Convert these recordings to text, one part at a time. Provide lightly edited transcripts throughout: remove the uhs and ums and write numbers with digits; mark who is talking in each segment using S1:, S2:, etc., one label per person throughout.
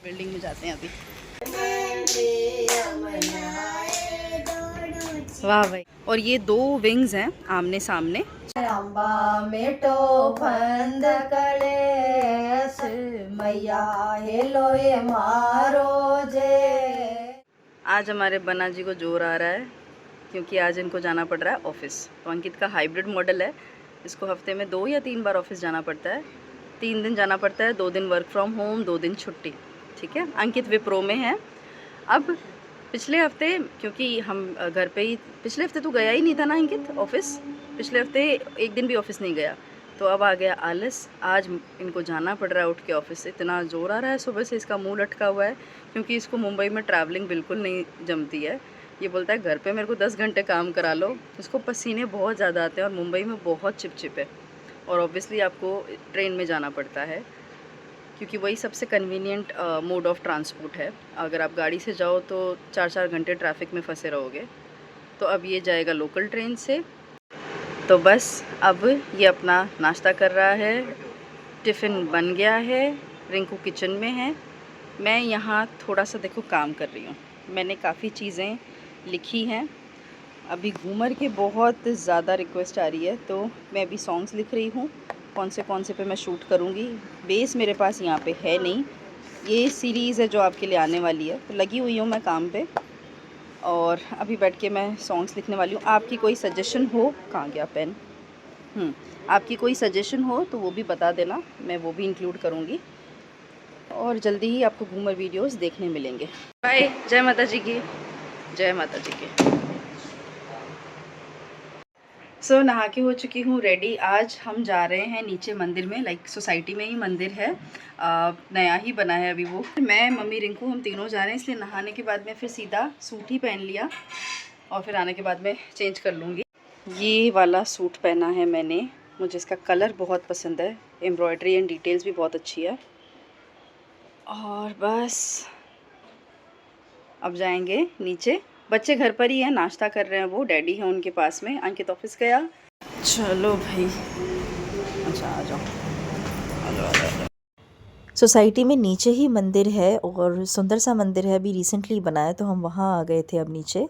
S1: Building में जाते हैं अभी। वाह भाई। और ये 2 विंग्स हैं आमने सामने। आज हमारे बना जी को जोर आ रहा है क्योंकि आज इनको जाना पड़ रहा है ऑफिस। तो अंकित का हाइब्रिड मॉडल है, इसको हफ्ते में 2 या 3 बार ऑफिस जाना पड़ता है। 3 दिन जाना पड़ता है, 2 दिन वर्क फ्रॉम होम, 2 दिन छुट्टी। ठीक है, अंकित विप्रो में है। अब पिछले हफ्ते क्योंकि हम घर पे ही, पिछले हफ्ते तो गया ही नहीं था ना अंकित ऑफिस, पिछले हफ्ते एक दिन भी ऑफिस नहीं गया, तो अब आ गया आलस। आज इनको जाना पड़ रहा है उठ के ऑफिस से। इतना जोर आ रहा है सुबह से, इसका मुंह लटका हुआ है क्योंकि इसको मुंबई में ट्रैवलिंग बिल्कुल नहीं जमती है। ये बोलता है घर पे मेरे को 10 घंटे काम करा लो। उसको पसीने बहुत ज़्यादा आते हैं और मुंबई में बहुत चिपचिप है, और ऑब्वियसली आपको ट्रेन में जाना पड़ता है क्योंकि वही सबसे कन्वीनियंट मोड ऑफ ट्रांसपोर्ट है। अगर आप गाड़ी से जाओ तो 4-4 घंटे ट्रैफिक में फंसे रहोगे। तो अब ये जाएगा लोकल ट्रेन से। तो बस अब ये अपना नाश्ता कर रहा है, टिफ़िन बन गया है, रिंकू किचन में है, मैं यहाँ थोड़ा सा देखो काम कर रही हूँ। मैंने काफ़ी चीज़ें लिखी हैं। अभी घूमर के बहुत ज़्यादा रिक्वेस्ट आ रही है, तो मैं अभी सॉन्ग्स लिख रही हूँ कौन से पे मैं शूट करूँगी। बेस मेरे पास यहाँ पे है नहीं, ये सीरीज़ है जो आपके लिए आने वाली है। तो लगी हुई हूँ मैं काम पे, और अभी बैठ के मैं सॉन्ग्स लिखने वाली हूँ। आपकी कोई सजेशन हो, कहाँ गया पेन, आपकी कोई सजेशन हो तो वो भी बता देना, मैं वो भी इंक्लूड करूँगी। और जल्दी ही आपको घूमर वीडियोस देखने मिलेंगे। बाय। जय माता जी की, जय माता जी की। सो नहा के हो चुकी हूँ रेडी। आज हम जा रहे हैं नीचे मंदिर में, लाइक सोसाइटी में ही मंदिर है, नया ही बना है अभी वो। मैं, मम्मी, रिंकू, हम तीनों जा रहे हैं, इसलिए नहाने के बाद में फिर सीधा सूट ही पहन लिया और फिर आने के बाद में चेंज कर लूँगी। ये वाला सूट पहना है मैंने, मुझे इसका कलर बहुत पसंद है, एम्ब्रॉयडरी एंड डिटेल्स भी बहुत अच्छी है। और बस अब जाएंगे नीचे। बच्चे घर पर ही हैं, नाश्ता कर रहे हैं, वो डैडी हैं उनके पास में, अंकित ऑफिस गया। चलो भाई, अच्छा आ जाओ, आ जाओ, आ जाओ।
S2: सोसाइटी में नीचे ही मंदिर है और सुंदर सा मंदिर है, अभी रिसेंटली बनाया, तो हम वहाँ आ गए थे अब नीचे।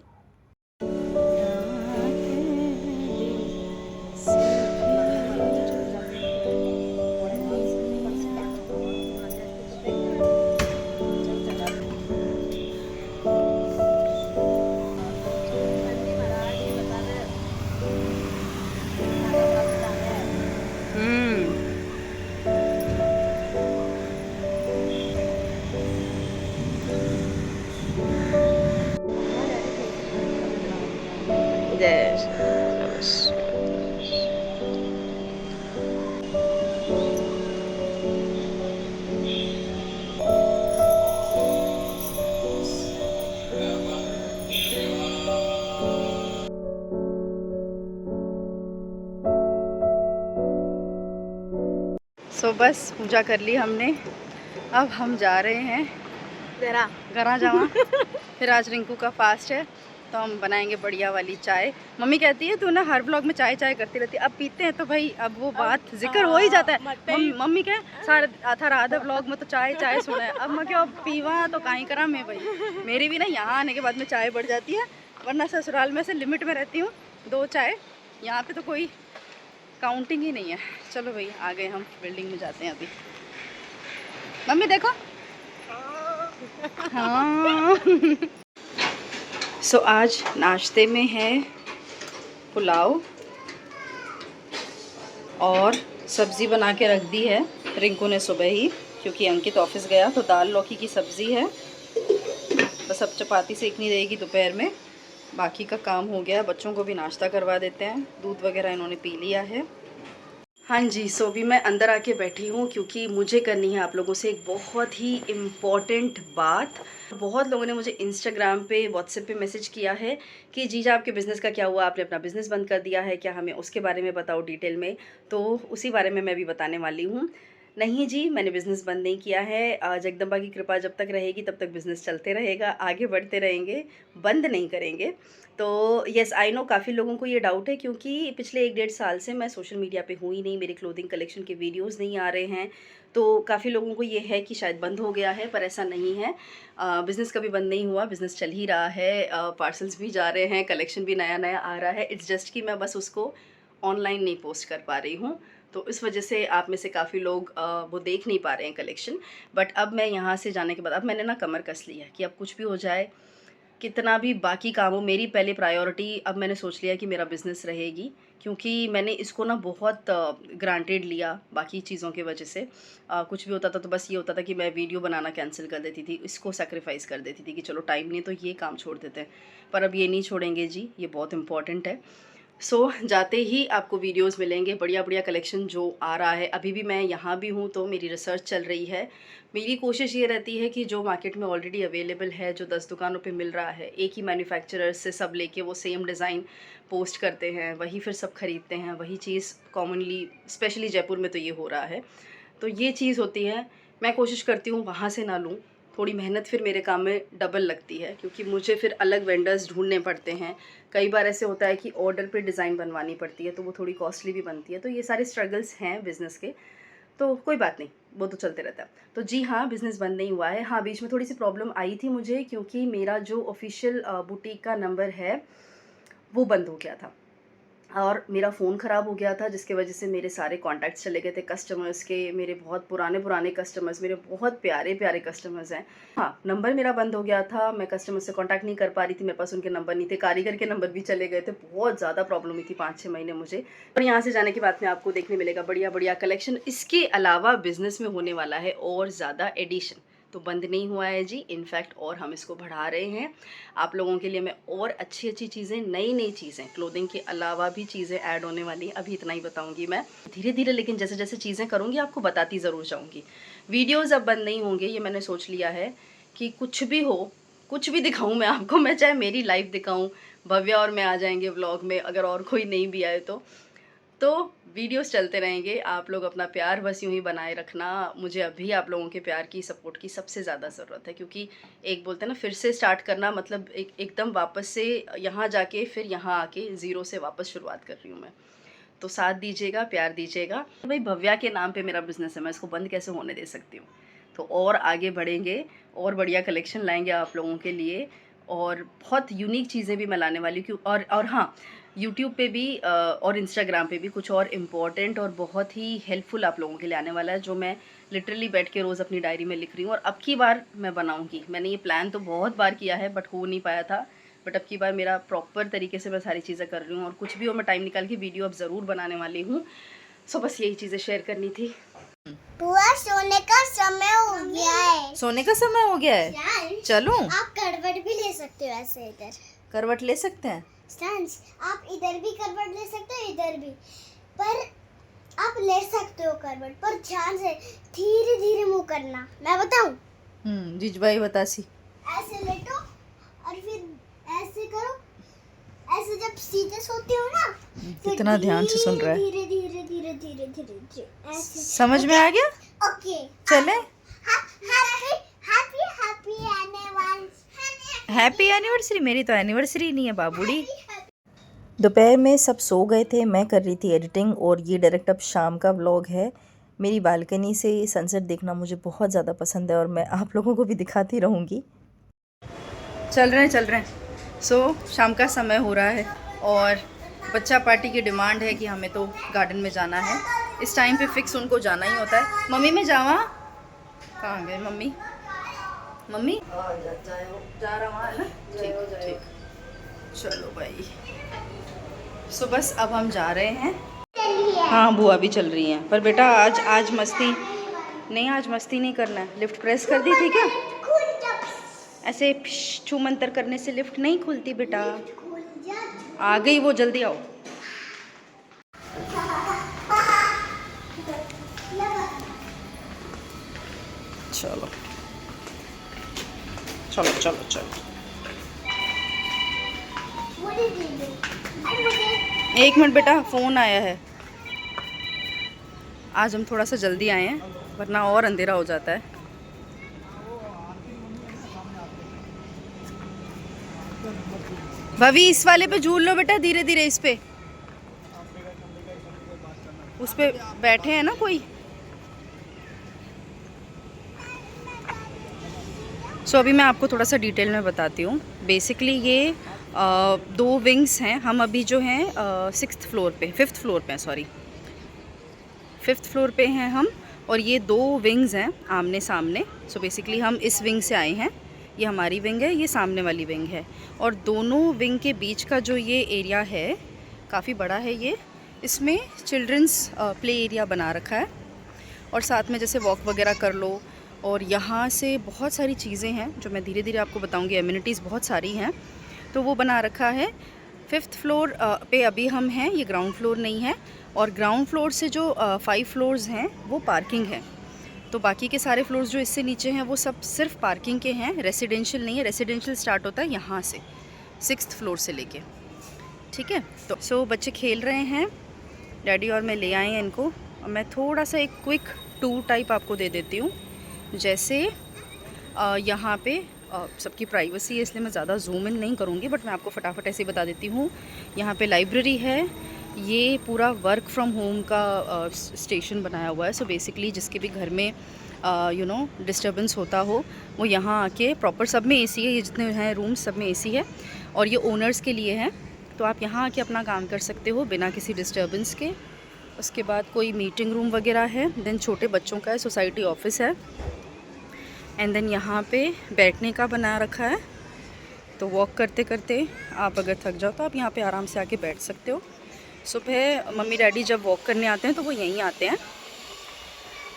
S1: सो बस पूजा कर ली हमने, अब हम जा रहे हैं घरा जावा। फिर आज रिंकू का फास्ट है, तो हम बनाएंगे बढ़िया वाली चाय। मम्मी कहती है तू ना हर व्लॉग में चाय चाय करती रहती है, अब पीते हैं तो भाई अब वो बात जिक्र हो ही जाता है। मम्मी कहे सारे आधा आधा व्लॉग में तो चाय चाय सुना है, अब मैं क्या पीवा तो कहीं करा मैं भाई। मेरी भी ना यहाँ आने के बाद में चाय बढ़ जाती है, वरना ससुराल में से लिमिट में रहती हूँ 2 चाय, यहाँ पे तो कोई काउंटिंग ही नहीं है। चलो भाई आ गए हम, बिल्डिंग में जाते हैं अभी। मम्मी देखो, हाँ। सो आज नाश्ते में है पुलाव और सब्ज़ी बना के रख दी है रिंकू ने सुबह ही, क्योंकि अंकित ऑफिस गया, तो दाल लौकी की सब्ज़ी है। बस अब चपाती सेकनी रहेगी दोपहर में, बाकी का काम हो गया। बच्चों को भी नाश्ता करवा देते हैं, दूध वगैरह इन्होंने पी लिया है। हाँ जी, सो भी मैं अंदर आके बैठी हूँ क्योंकि मुझे करनी है आप लोगों से एक बहुत ही इम्पॉर्टेंट बात। बहुत लोगों ने मुझे इंस्टाग्राम पे, व्हाट्सएप पे मैसेज किया है कि जीजा आपके बिज़नेस का क्या हुआ, आपने अपना बिज़नेस बंद कर दिया है क्या, हमें उसके बारे में बताओ डिटेल में। तो उसी बारे में मैं भी बताने वाली हूँ। नहीं जी, मैंने बिज़नेस बंद नहीं किया है। जगदम्बा की कृपा जब तक रहेगी तब तक बिज़नेस चलते रहेगा, आगे बढ़ते रहेंगे, बंद नहीं करेंगे। तो येस आई नो काफ़ी लोगों को ये डाउट है क्योंकि पिछले 1 डेढ़ साल से मैं सोशल मीडिया पे हूँ ही नहीं, मेरे क्लोथिंग कलेक्शन के वीडियोज़ नहीं आ रहे हैं। तो काफ़ी लोगों को ये है कि शायद बंद हो गया है, पर ऐसा नहीं है। बिज़नेस कभी बंद नहीं हुआ, बिज़नेस चल ही रहा है। पार्सल्स भी जा रहे हैं, कलेक्शन भी नया-नया आ रहा है। इट्स जस्ट कि मैं बस उसको ऑनलाइन नहीं पोस्ट कर पा रही हूँ। तो इस वजह से आप में से काफ़ी लोग वो देख नहीं पा रहे हैं कलेक्शन। बट अब मैं यहाँ से जाने के बाद अब मैंने ना कमर कस ली है कि अब कुछ भी हो जाए, कितना भी बाकी काम हो, मेरी पहले प्रायोरिटी अब मैंने सोच लिया कि मेरा बिज़नेस रहेगी। क्योंकि मैंने इसको ना बहुत ग्रांटेड लिया बाकी चीज़ों की वजह से। कुछ भी होता था तो बस ये होता था कि मैं वीडियो बनाना कैंसिल कर देती थी, इसको सैक्रिफाइस कर देती थी कि चलो टाइम नहीं है तो ये काम छोड़ देते हैं। पर अब ये नहीं छोड़ेंगे जी, ये बहुत इम्पोर्टेंट है। जाते ही आपको वीडियोस मिलेंगे, बढ़िया-बढ़िया कलेक्शन जो आ रहा है। अभी भी मैं यहाँ भी हूँ तो मेरी रिसर्च चल रही है। मेरी कोशिश ये रहती है कि जो मार्केट में ऑलरेडी अवेलेबल है, जो 10 दुकानों पे मिल रहा है, एक ही मैन्युफैक्चरर से सब लेके वो सेम डिज़ाइन पोस्ट करते हैं, वही फिर सब खरीदते हैं, वही चीज़ कॉमनली स्पेशली जयपुर में तो ये हो रहा है। तो ये चीज़ होती है, मैं कोशिश करती हूँ वहाँ से ना लूँ। थोड़ी मेहनत फिर मेरे काम में डबल लगती है क्योंकि मुझे फिर अलग वेंडर्स ढूँढने पड़ते हैं। कई बार ऐसे होता है कि ऑर्डर पे डिज़ाइन बनवानी पड़ती है तो वो थोड़ी कॉस्टली भी बनती है। तो ये सारे स्ट्रगल्स हैं बिज़नेस के, तो कोई बात नहीं, वो तो चलते रहता है। तो जी हाँ, बिज़नेस बंद नहीं हुआ है। हाँ, बीच में थोड़ी-सी प्रॉब्लम आई थी मुझे क्योंकि मेरा जो ऑफ़िशियल बुटीक का नंबर है, वो बंद हो गया था। और मेरा फ़ोन ख़राब हो गया था जिसकी वजह से मेरे सारे कॉन्टैक्ट्स चले गए थे कस्टमर्स के। मेरे बहुत पुराने कस्टमर्स, मेरे बहुत प्यारे कस्टमर्स हैं। हाँ, नंबर मेरा बंद हो गया था, मैं कस्टमर से कॉन्टैक्ट नहीं कर पा रही थी, मेरे पास उनके नंबर नहीं थे, कारीगर के नंबर भी चले गए थे। बहुत ज़्यादा प्रॉब्लम हुई थी 5-6 महीने मुझे। और यहाँ से जाने के बाद में आपको देखने मिलेगा बढ़िया-बढ़िया कलेक्शन। इसके अलावा बिज़नेस में होने वाला है और ज़्यादा एडिशन। तो बंद नहीं हुआ है जी, इनफैक्ट और हम इसको बढ़ा रहे हैं। आप लोगों के लिए मैं और अच्छी-अच्छी चीज़ें, नई-नई चीज़ें, क्लोथिंग के अलावा भी चीज़ें ऐड होने वाली हैं। अभी इतना ही बताऊँगी मैं। धीरे-धीरे लेकिन जैसे-जैसे चीज़ें करूँगी आपको बताती ज़रूर जाऊँगी। वीडियोज़ अब बंद नहीं होंगे, ये मैंने सोच लिया है कि कुछ भी हो, कुछ भी दिखाऊँ मैं आपको, मैं चाहे मेरी लाइफ़ दिखाऊँ, भव्या और मैं आ जाएँगे व्लॉग में, अगर और कोई नहीं भी आए तो वीडियोस चलते रहेंगे। आप लोग अपना प्यार बस यूँ ही बनाए रखना। मुझे अभी आप लोगों के प्यार की, सपोर्ट की सबसे ज़्यादा ज़रूरत है क्योंकि एक बोलते हैं ना फिर से स्टार्ट करना मतलब एकदम वापस से यहाँ जाके फिर यहाँ आके ज़ीरो से वापस शुरुआत कर रही हूँ मैं। तो साथ दीजिएगा, प्यार दीजिएगा। भाई भव्या के नाम पे मेरा बिज़नेस है, मैं इसको बंद कैसे होने दे सकती हूँ। तो और आगे बढ़ेंगे और बढ़िया कलेक्शन लाएँगे आप लोगों के लिए और बहुत यूनिक चीज़ें भी मैं लाने वाली हूँ। और हाँ, यूट्यूब पे भी और इंस्टाग्राम पे भी कुछ और इम्पोर्टेंट और बहुत ही हेल्पफुल आप लोगों के लिए आने वाला है जो मैं लिटरली बैठ के रोज़ अपनी डायरी में लिख रही हूँ और अब की बार मैं बनाऊँगी। मैंने ये प्लान तो बहुत बार किया है बट हो नहीं पाया था, बट अब की बार मेरा प्रॉपर तरीके से मैं सारी चीज़ें कर रही हूँ और कुछ भी हो मैं टाइम निकाल के वीडियो अब ज़रूर बनाने वाली हूँ। सो बस यही चीज़ें शेयर करनी थी।
S3: बुआ सोने का समय हो गया है।
S1: सोने का समय हो गया है,
S3: स्टैंस,
S1: चलूं?
S3: आप करवट भी ले सकते हो ऐसे इधर।
S1: करवट ले सकते हैं?
S3: स्टैंस, आप इधर भी करवट ले सकते हो, इधर भी। पर आप ले सकते हो करवट, पर ध्यान से धीरे धीरे मुंह करना। मैं बताऊं?
S1: जीज भाई बतासी।
S3: ऐसे लेटो और फिर ऐसे करो। ऐसे जब सीधे सोते हो ना, फिर
S1: कितना ध्यान से सुन रहा है।
S3: धीरे धीरे धीरे धीरे धीरे ऐसे।
S1: समझ में आ गया?
S3: ओके,
S1: चले? Happy anniversary. मेरी तो एनिवर्सरी नहीं है बाबूड़ी।
S2: दोपहर में सब सो गए थे, मैं कर रही थी एडिटिंग और ये डायरेक्ट अब शाम का व्लॉग है। मेरी बालकनी से सनसेट देखना मुझे बहुत ज़्यादा पसंद है और मैं आप लोगों को भी दिखाती रहूँगी।
S1: चल रहे हैं। शाम का समय हो रहा है और बच्चा पार्टी की डिमांड है कि हमें तो गार्डन में जाना है। इस टाइम पे फिक्स उनको जाना ही होता है। मम्मी मैं जावा? कहाँ गए मम्मी? मम्मी जा रहा है ना? ठीक। चलो भाई। बस अब हम जा रहे हैं। हाँ बुआ भी चल रही हैं, पर बेटा आज मस्ती नहीं करना है। लिफ्ट प्रेस कर दी थी क्या? ऐसे छू मंतर करने से लिफ्ट नहीं खुलती बेटा। आ गई वो, जल्दी आओ। चलो 1 मिनट बेटा, फ़ोन आया है। आज हम थोड़ा सा जल्दी आए हैं वरना और अंधेरा हो जाता है। भवी इस वाले पे झूल लो बेटा, धीरे धीरे इस पे, उस पे बैठे हैं ना कोई। सो अभी मैं आपको थोड़ा सा डिटेल में बताती हूँ। बेसिकली ये 2 विंग्स हैं। हम अभी जो हैं 5th फ्लोर पे हैं हम, और ये 2 विंग्स हैं आमने सामने। सो बेसिकली हम इस विंग से आए हैं, ये हमारी विंग है, ये सामने वाली विंग है, और दोनों विंग के बीच का जो ये एरिया है काफ़ी बड़ा है ये। इसमें चिल्ड्रंस प्ले एरिया बना रखा है, और साथ में जैसे वॉक वगैरह कर लो, और यहाँ से बहुत सारी चीज़ें हैं जो मैं धीरे धीरे आपको बताऊँगी। एमिनिटीज़ बहुत सारी हैं, तो वो बना रखा है। 5th फ्लोर पे अभी हम हैं, ये ग्राउंड फ्लोर नहीं है, और ग्राउंड फ्लोर से जो 5 फ्लोर्स हैं वो पार्किंग है। तो बाकी के सारे फ्लोर्स जो इससे नीचे हैं वो सब सिर्फ पार्किंग के हैं, रेसिडेंशियल नहीं है। रेसिडेंशियल स्टार्ट होता है यहाँ से 6th फ्लोर से लेके, ठीक है। तो सो बच्चे खेल रहे हैं, डैडी और मैं ले आए हैं इनको। और मैं थोड़ा सा एक क्विक टूर टाइप आपको दे देती हूँ। जैसे यहाँ पे सबकी प्राइवेसी है, इसलिए मैं ज़्यादा जूम इन नहीं करूँगी, बट मैं आपको फटाफट ऐसे बता देती हूँ। यहाँ पे लाइब्रेरी है, ये पूरा वर्क फ्रॉम होम का स्टेशन बनाया हुआ है। सो बेसिकली जिसके भी घर में डिस्टर्बेंस होता हो, वो यहाँ आके प्रॉपर, सब में एसी है, ये जितने हैं रूम्स सब में एसी है, और ये ओनर्स के लिए है। तो आप यहाँ आके अपना काम कर सकते हो बिना किसी डिस्टर्बेंस के। उसके बाद कोई मीटिंग रूम वगैरह है, देन छोटे बच्चों का है, सोसाइटी ऑफिस है, एंड देन यहाँ पे बैठने का बना रखा है। तो वॉक करते करते आप अगर थक जाओ तो आप यहाँ पे आराम से आके बैठ सकते हो। सुबह मम्मी डैडी जब वॉक करने आते हैं तो वो यहीं आते हैं।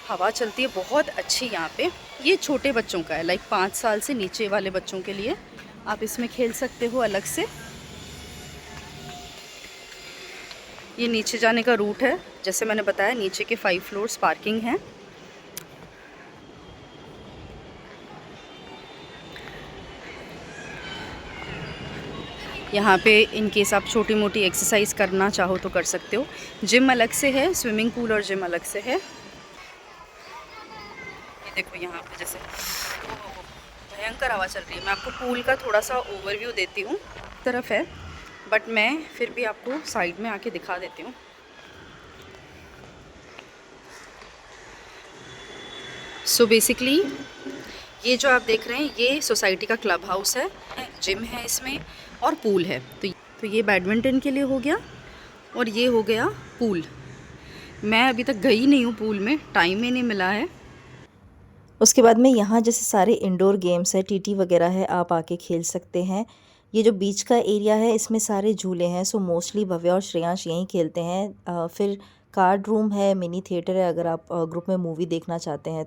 S1: हवा चलती है बहुत अच्छी यहाँ पे। ये छोटे बच्चों का है, लाइक 5 साल से नीचे वाले बच्चों के लिए। आप इसमें खेल सकते हो अलग से। ये नीचे जाने का रूट है, जैसे मैंने बताया नीचे के 5 फ्लोर्स पार्किंग हैं। यहाँ पे इन केस आप छोटी मोटी एक्सरसाइज करना चाहो तो कर सकते हो। जिम अलग से है, स्विमिंग पूल और जिम अलग से है। ये देखो यहाँ पे जैसे भयंकर हवा चल रही है। मैं आपको पूल का थोड़ा सा ओवरव्यू देती हूँ, तरफ है, बट मैं फिर भी आपको साइड में आके दिखा देती हूँ। सो बेसिकली ये जो आप देख रहे हैं ये सोसाइटी का क्लब हाउस है, जिम है इसमें, और पूल है। तो ये बैडमिंटन के लिए हो गया, और ये हो गया पूल। मैं अभी तक गई नहीं हूँ पूल में, टाइम ही नहीं मिला है।
S2: उसके बाद में यहाँ जैसे सारे इंडोर गेम्स है, टीटी वगैरह है, आप आके खेल सकते हैं। ये जो बीच का एरिया है इसमें सारे झूले हैं, सो मोस्टली भव्या और श्रेयांश यहीं खेलते हैं। फिर कार्ड रूम है, मिनी थिएटर है, अगर आप ग्रुप में मूवी देखना चाहते हैं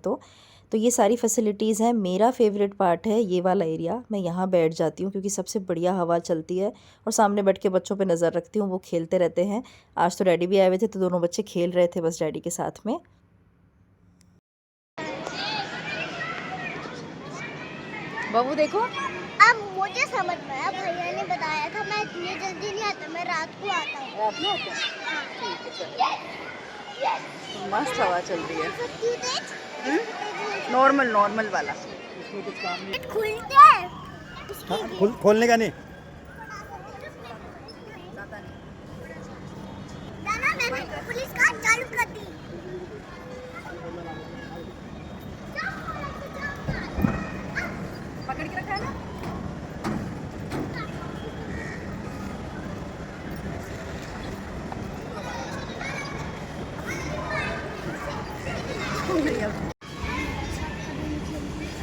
S2: तो ये सारी फैसिलिटीज़ हैं। मेरा फेवरेट पार्ट है ये वाला एरिया, मैं यहाँ बैठ जाती हूँ क्योंकि सबसे बढ़िया हवा चलती है, और सामने बैठ के बच्चों पे नज़र रखती हूँ, वो खेलते रहते हैं। आज तो डैडी भी आए हुए थे तो दोनों बच्चे खेल रहे थे बस डैडी के साथ में।
S1: बाबू देखो,
S3: अब मुझे समझ में आया, भैया ने बताया था मैं इतनी जल्दी नहीं आता, मैं रात को आता हूँ।
S1: रात में आते हैं? ठीक है, चलो। मस्त हवा चल रही है। नॉर्मल वाला।
S3: खुलते हैं।
S4: खोलने का नहीं।
S3: मैंने पुलिस का चालू कर दी।
S1: पकड़ के रखा है ना।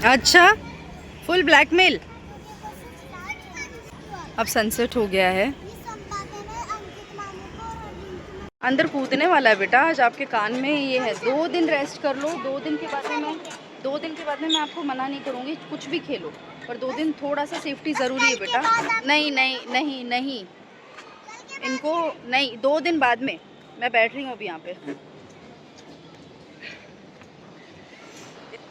S1: अच्छा, फुल ब्लैकमेल। अब सनसेट हो गया है, अंदर कूदने वाला है बेटा आज आपके कान में। ये है 2 दिन रेस्ट कर लो, 2 दिन के बाद में मैं आपको मना नहीं करूँगी, कुछ भी खेलो, पर 2 दिन थोड़ा सा सेफ्टी ज़रूरी है बेटा। नहीं, इनको नहीं, 2 दिन बाद में। मैं बैठ रही हूँ अभी यहाँ पे।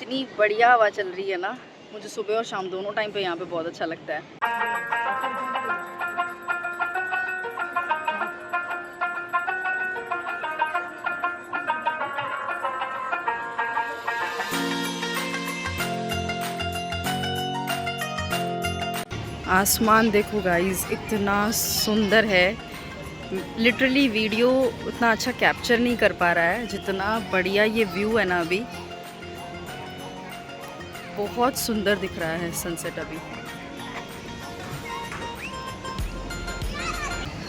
S1: इतनी बढ़िया हवा चल रही है ना, मुझे सुबह और शाम दोनों टाइम पे यहाँ पे बहुत अच्छा लगता है। आसमान देखो गाइस, इतना सुंदर है। लिटरली वीडियो उतना अच्छा कैप्चर नहीं कर पा रहा है जितना बढ़िया ये व्यू है ना। अभी बहुत सुंदर दिख रहा है सनसेट अभी।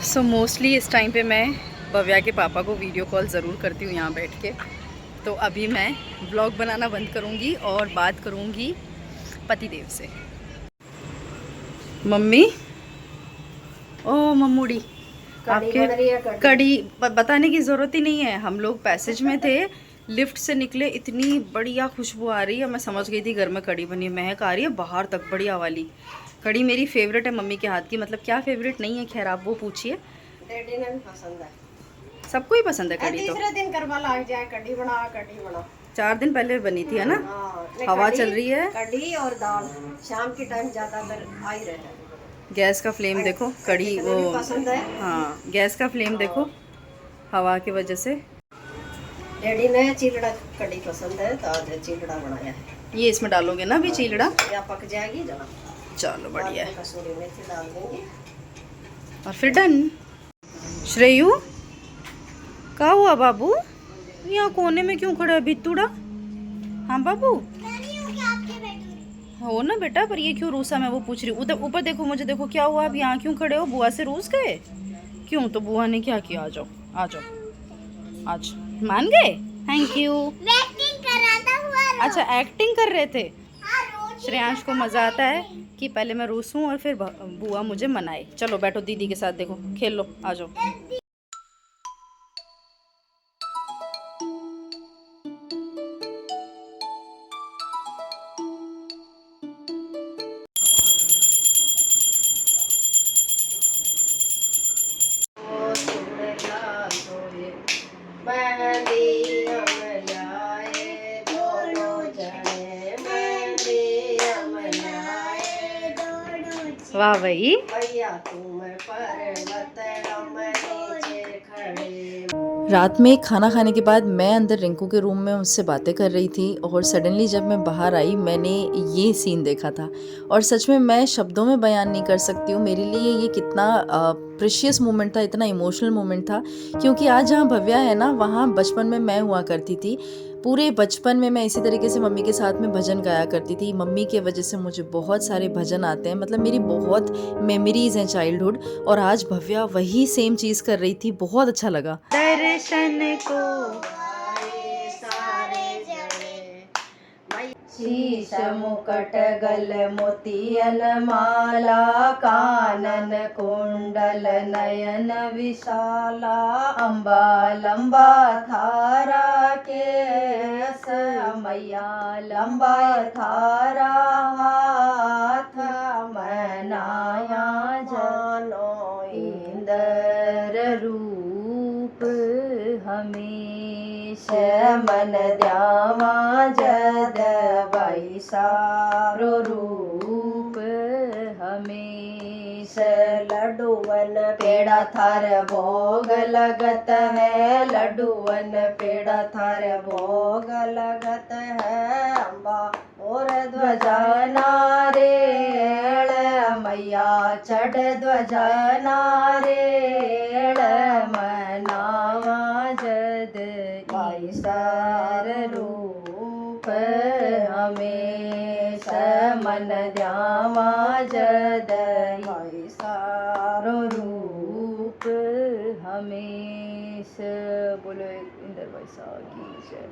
S1: सो मोस्टली इस टाइम पे मैं भव्या के पापा को वीडियो कॉल ज़रूर करती हूँ यहाँ बैठ के। तो अभी मैं ब्लॉग बनाना बंद करूँगी और बात करूँगी पतिदेव से। मम्मी, ओ मम्मूड़ी, आपके कड़ी बताने की ज़रूरत ही नहीं है। हम लोग पैसेज में थे, लिफ्ट से निकले, इतनी बढ़िया खुशबू आ रही है, मैं समझ गई थी घर में कड़ी बनी है। महक आ रही है बाहर तक बढ़िया वाली। कड़ी मेरी फेवरेट है मम्मी के हाथ की। मतलब क्या फेवरेट नहीं है, खैर आप वो पूछिए।
S5: डैडी ने भी पसंद है,
S1: सबको ही पसंद है कड़ी। तो
S5: तीसरे दिन करवा लग जाए कड़ी बना।
S1: 4 दिन पहले बनी थी है ना।
S5: हाँ,
S1: हवा चल रही है।
S5: कड़ी और दाल शाम के टाइम ज्यादातर आ ही रहता है।
S1: गैस का फ्लेम देखो, कड़ी वो
S5: पसंद है।
S1: हाँ, गैस का फ्लेम देखो, हवा की वजह से।
S5: डैडी ने चिलड़ा कड़ी पसंद है तो आज चिलड़ा बनाया है।
S1: ये इसमें डालोगे ना अभी चिलड़ा?
S5: या पक जाएगी जरा।
S1: चलो बढ़िया है।
S5: कसूरी मेथी डाल देंगे
S1: और फिर डन। श्रेयू, क्या हुआ बाबू? यहाँ कोने में क्यों खड़ा है बित्तूड़ा? हाँ बाबू हो ना बेटा, पर ये क्यों रूसा? मैं वो पूछ रही हूँ। उधर ऊपर देखो, मुझे देखो, क्या हुआ? आप यहाँ क्यों खड़े हो? बुआ से रूस गए क्यों? तो बुआ ने क्या किया? आ जाओ आ जाओ, आज मान गए। Thank you.
S3: एक्टिंग कर रहा था हुआ।
S1: अच्छा एक्टिंग कर रहे थे। श्रेयांश को मज़ा आता है कि पहले मैं रूसूं और फिर बुआ मुझे मनाए। चलो बैठो दीदी के साथ, देखो खेल लो, आ जाओ। वाह भाई।
S2: रात में खाना खाने के बाद मैं अंदर रिंकू के रूम में उससे बातें कर रही थी और सडनली जब मैं बाहर आई मैंने ये सीन देखा था। और सच में मैं शब्दों में बयान नहीं कर सकती हूँ मेरे लिए ये कितना प्रेशियस मोमेंट था, इतना इमोशनल मोमेंट था। क्योंकि आज जहाँ भव्या है ना, वहाँ बचपन में मैं हुआ करती थी। पूरे बचपन में मैं इसी तरीके से मम्मी के साथ में भजन गाया करती थी। मम्मी के वजह से मुझे बहुत सारे भजन आते हैं, मतलब मेरी बहुत मेमोरीज हैं चाइल्डहुड। और आज भव्या वही सेम चीज़ कर रही थी, बहुत अच्छा लगा।
S1: दर्शन को शीश मुकट गल मोतियन माला, कानन कुंडल नयन विशाला, अम्बा लंबा थारा केस, मैया लंबा थारा हाथ, मनाया जानो इंदर रूप हमेश, मन द्यावा जद वैसारो रूप हमेश, लड्डूवन पेड़ा थार भोग लगत है, लड्डूवन पेड़ा थार भोग लगत है, अम्बा और ध्वजा नारेण, मैया चढ़ ध्वजा नारेण, मनावा जद ईसर रूप हमेश, मन ध्यावा जद ईसर रूप हमेश। बोलो इंदर वैसा की जय।